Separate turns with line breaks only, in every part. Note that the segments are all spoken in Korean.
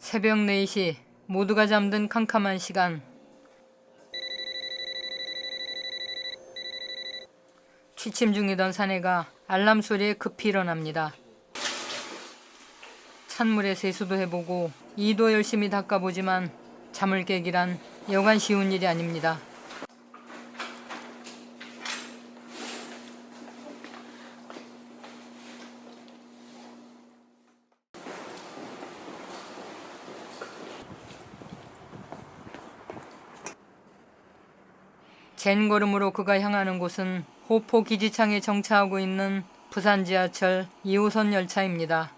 새벽 4시 모두가 잠든 캄캄한 시간. 취침 중이던 사내가 알람 소리에 급히 일어납니다. 찬물에 세수도 해보고 이도 열심히 닦아보지만 잠을 깨기란 여간 쉬운 일이 아닙니다. 젠 걸음으로 그가 향하는 곳은 호포 기지창에 정차하고 있는 부산 지하철 2호선 열차입니다.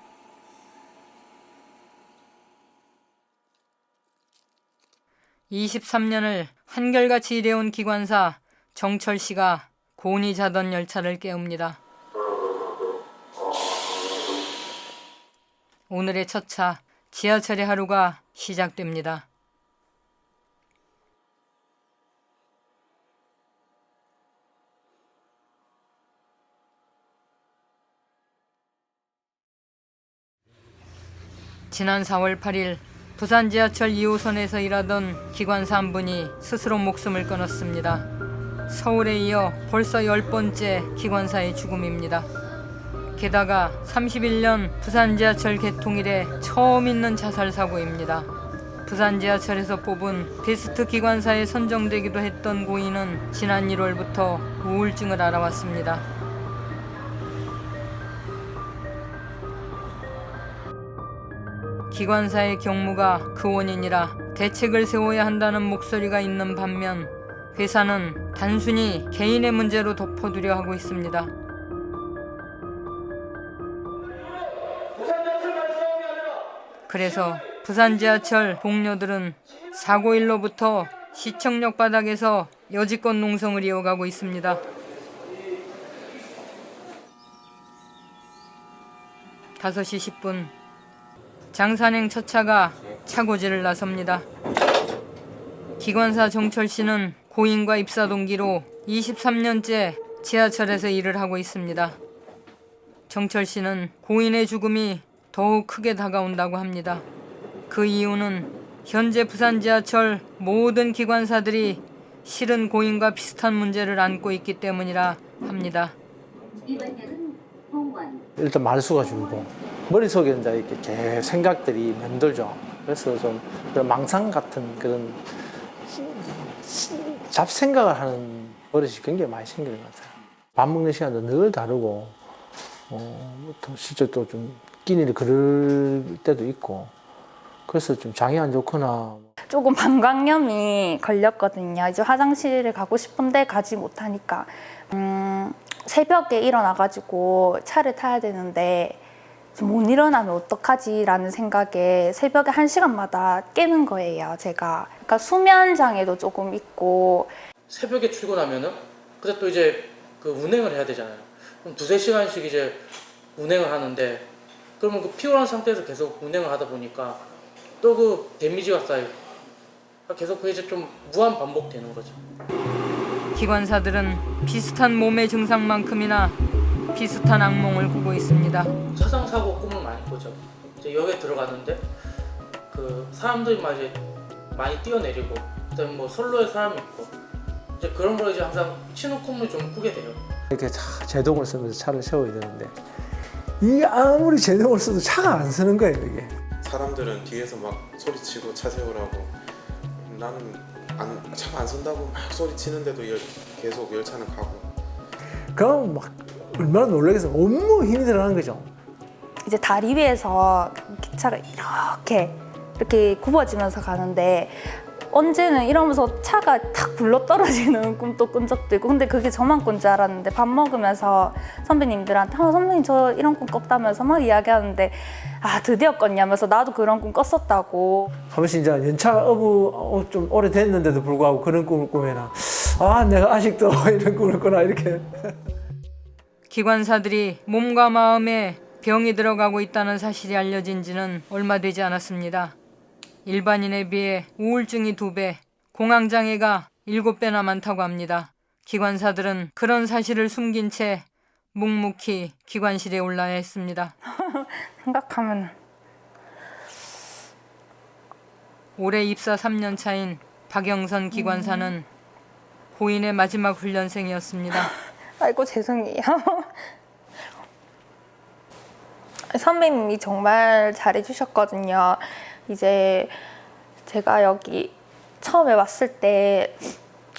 (23년을) 한결같이 일해온 기관사 정철 씨가 곤히 자던 열차를 깨웁니다. 오늘의 첫 차, 지하철의 하루가 시작됩니다. 지난 4월 8일 부산 지하철 2호선에서 일하던 기관사 한 분이 스스로 목숨을 끊었습니다. 서울에 이어 벌써 10번째 기관사의 죽음입니다. 게다가 31년 부산 지하철 개통 이래 처음 있는 자살 사고입니다. 부산 지하철에서 뽑은 베스트 기관사에 선정되기도 했던 고인은 지난 1월부터 우울증을 앓아왔습니다. 기관사의 경무가 그 원인이라 대책을 세워야 한다는 목소리가 있는 반면 회사는 단순히 개인의 문제로 덮어두려 하고 있습니다. 그래서 부산 지하철 동료들은 사고일로부터 시청역 바닥에서 여지껏 농성을 이어가고 있습니다. 5시 10분 장산행 첫 차가 차고지를 나섭니다. 기관사 정철 씨는 고인과 입사 동기로 23년째 지하철에서 일을 하고 있습니다. 정철 씨는 고인의 죽음이 더욱 크게 다가온다고 합니다. 그 이유는 현재 부산 지하철 모든 기관사들이 실은 고인과 비슷한 문제를 안고 있기 때문이라 합니다.
일단 말수가 줄고 머릿속에 이제 이렇게 생각들이 맴돌죠. 그래서 좀 그런 망상 같은 그런 잡생각을 하는 버릇이 굉장히 많이 생기는 것 같아요. 밥 먹는 시간도 늘 다르고 또 실제 또 좀 끼니를 그럴 때도 있고 그래서 좀 장이 안 좋거나
조금 방광염이 걸렸거든요. 이제 화장실을 가고 싶은데 가지 못하니까 새벽에 일어나가지고 차를 타야 되는데 못 일어나면 어떡하지 라는 생각에 새벽에 1시간마다 깨는 거예요, 제가. 그러니까 수면 장애도 조금 있고.
새벽에 출근하면은 그때 또 이제 그 운행을 해야 되잖아요. 그럼 2-3시간씩 이제 운행을 하는데 그러면 그 피곤한 상태에서 계속 운행을 하다 보니까 또 그 데미지가 쌓이고 계속 그 이제 좀 무한 반복되는 거죠.
기관사들은 비슷한 몸의 증상만큼이나 비슷한 악몽을 꾸고 있습니다.
사상 사고 꿈을 많이 꾸죠. 이제 역에 들어갔는데 그 사람들이 막 이제 많이 뛰어내리고 그다음에 뭐 선로에 사람이 있고 이제 그런 걸 이제 항상 치는 꿈을 좀 꾸게 돼요.
이렇게 제동을 쓰면서 차를 세워야 되는데 이게 아무리 제동을 써도 차가 안 서는 거예요, 이게.
사람들은 뒤에서 막 소리치고 차 세우라고 나는 차가 안 선다고 막 소리치는데도 계속 열차는 가고
그럼 막 얼마나 놀라겠어. 온몸 힘이 들어가는 거죠.
이제 다리 위에서 기차가 이렇게 굽어지면서 가는데 언제는 이러면서 차가 탁 굴러떨어지는 꿈도 꾼 적도 있고 근데 그게 저만 꾼 줄 알았는데 밥 먹으면서 선배님들한테 선배님 저 이런 꿈 꿨다면서 막 이야기하는데 드디어 꿨냐면서 나도 그런 꿈 꿨었다고.
한 번씩 이제 연차가 좀 오래됐는데도 불구하고 그런 꿈을 꾸면 내가 아직도 이런 꿈을 꾸나 이렇게.
기관사들이 몸과 마음에 병이 들어가고 있다는 사실이 알려진 지는 얼마 되지 않았습니다. 일반인에 비해 우울증이 2배, 공황장애가 7배나 많다고 합니다. 기관사들은 그런 사실을 숨긴 채 묵묵히 기관실에 올라야 했습니다.
생각하면
올해 입사 3년 차인 박영선 기관사는 고인의 마지막 훈련생이었습니다.
아이고 죄송해요. 선배님이 정말 잘해주셨거든요. 이제 제가 여기 처음에 왔을 때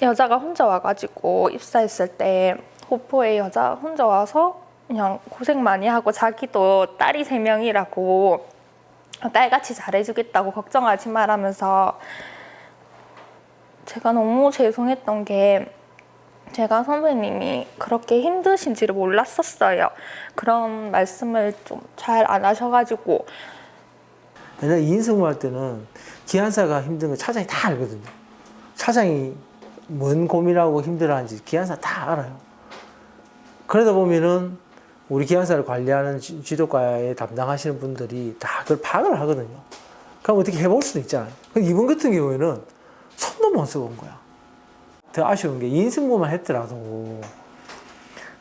여자가 혼자 와가지고 입사했을 때 호포에 여자 혼자 와서 그냥 고생 많이 하고 자기도 딸이 3명이라고 딸같이 잘해주겠다고 걱정하지 말라면서 제가 너무 죄송했던 게 제가 선배님이 그렇게 힘드신지를 몰랐었어요. 그런 말씀을 좀 잘 안 하셔가지고.
옛날에 2인 승무할 때는 기관사가 힘든 거 차장이 다 알거든요. 차장이 뭔 고민하고 힘들어하는지 기관사 다 알아요. 그러다 보면은 우리 기관사를 관리하는 지도과에 담당하시는 분들이 다 그걸 파악을 하거든요. 그럼 어떻게 해볼 수도 있잖아요. 근데 이번 같은 경우에는 손도 못 써본 거야. 더 아쉬운 게 2인 승무만 했더라도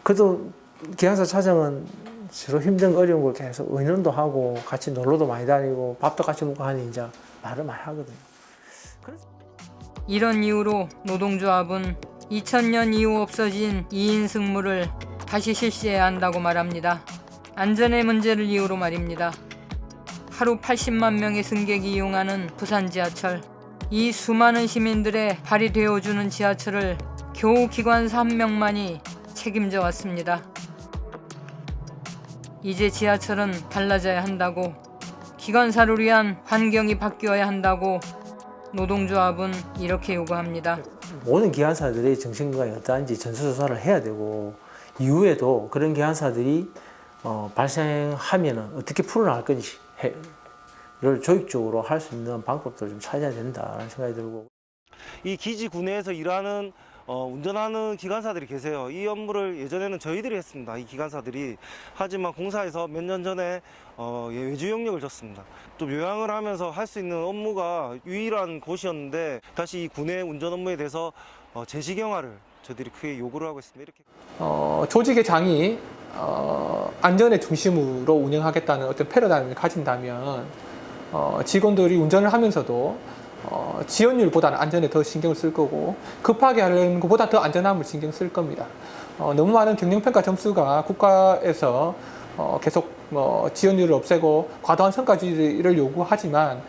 그래도 기관사 차장은 주로 힘든 어려운 걸 계속 의논도 하고 같이 놀러도 많이 다니고 밥도 같이 먹고 하니 이제 말을 많이 하거든요.
이런 이유로 노동조합은 2000년 이후 없어진 2인 승무를 다시 실시해야 한다고 말합니다. 안전의 문제를 이유로 말입니다. 하루 80만 명의 승객이 이용하는 부산 지하철. 이 수많은 시민들의 발이 되어주는 지하철을 겨우 기관사 1명만이 책임져 왔습니다. 이제 지하철은 달라져야 한다고, 기관사를 위한 환경이 바뀌어야 한다고 노동조합은 이렇게 요구합니다.
모든 기관사들의 정신건강이 어떠한지 전수조사를 해야 되고 이후에도 그런 기관사들이 발생하면 어떻게 풀어나갈 건지를 조직적으로 할 수 있는 방법들을 좀 찾아야 된다는 생각이 들고.
이 기지 구내에서 일하는 운전하는 기관사들이 계세요. 이 업무를 예전에는 저희들이 했습니다. 이 기관사들이. 하지만 공사에서 몇 년 전에 외주 영역을 줬습니다. 또 요양을 하면서 할 수 있는 업무가 유일한 곳이었는데 다시 이 구내 운전 업무에 대해서 재시경화를 저희들이 크게 요구를 하고 있습니다. 이렇게.
조직의 장이 안전의 중심으로 운영하겠다는 어떤 패러다임을 가진다면 직원들이 운전을 하면서도 지연율보다는 안전에 더 신경을 쓸 거고 급하게 하려는 것보다 더 안전함을 신경 쓸 겁니다. 너무 많은 경영평가 점수가 국가에서 계속 지연율을 없애고 과도한 성과주의를 요구하지만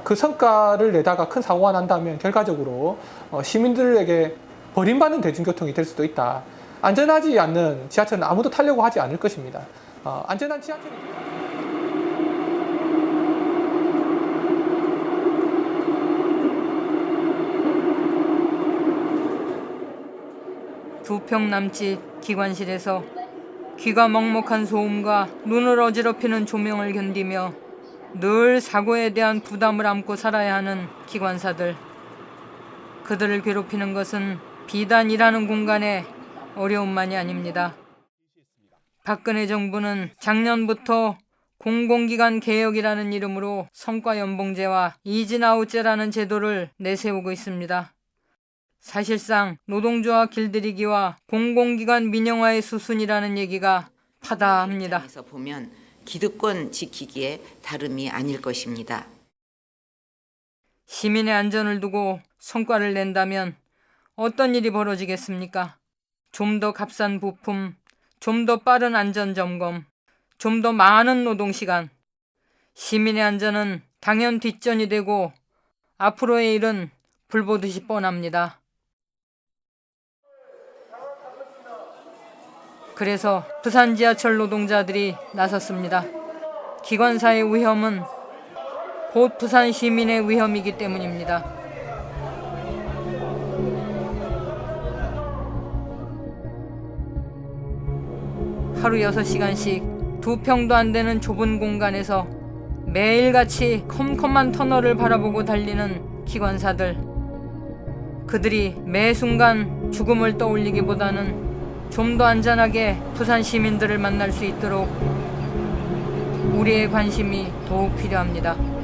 그 성과를 내다가 큰 사고가 난다면 결과적으로 시민들에게 버림받는 대중교통이 될 수도 있다. 안전하지 않는 지하철은 아무도 타려고 하지 않을 것입니다. 안전한 지하철이
두 평 남짓 기관실에서 귀가 먹먹한 소음과 눈을 어지럽히는 조명을 견디며 늘 사고에 대한 부담을 안고 살아야 하는 기관사들. 그들을 괴롭히는 것은 비단 일하는 공간의 어려움만이 아닙니다. 박근혜 정부는 작년부터 공공기관 개혁이라는 이름으로 성과연봉제와 이진아웃제라는 제도를 내세우고 있습니다. 사실상 노동조합 길들이기와 공공기관 민영화의 수순이라는 얘기가 파다합니다.
에서 보면 기득권 지키기에 다름이 아닐 것입니다.
시민의 안전을 두고 성과를 낸다면 어떤 일이 벌어지겠습니까? 좀 더 값싼 부품, 좀 더 빠른 안전점검, 좀 더 많은 노동시간. 시민의 안전은 당연 뒷전이 되고 앞으로의 일은 불보듯이 뻔합니다. 그래서 부산 지하철 노동자들이 나섰습니다. 기관사의 위험은 곧 부산 시민의 위험이기 때문입니다. 하루 6시간씩 2평도 안 되는 좁은 공간에서 매일같이 컴컴한 터널을 바라보고 달리는 기관사들. 그들이 매 순간 죽음을 떠올리기보다는 좀 더 안전하게 부산 시민들을 만날 수 있도록 우리의 관심이 더욱 필요합니다.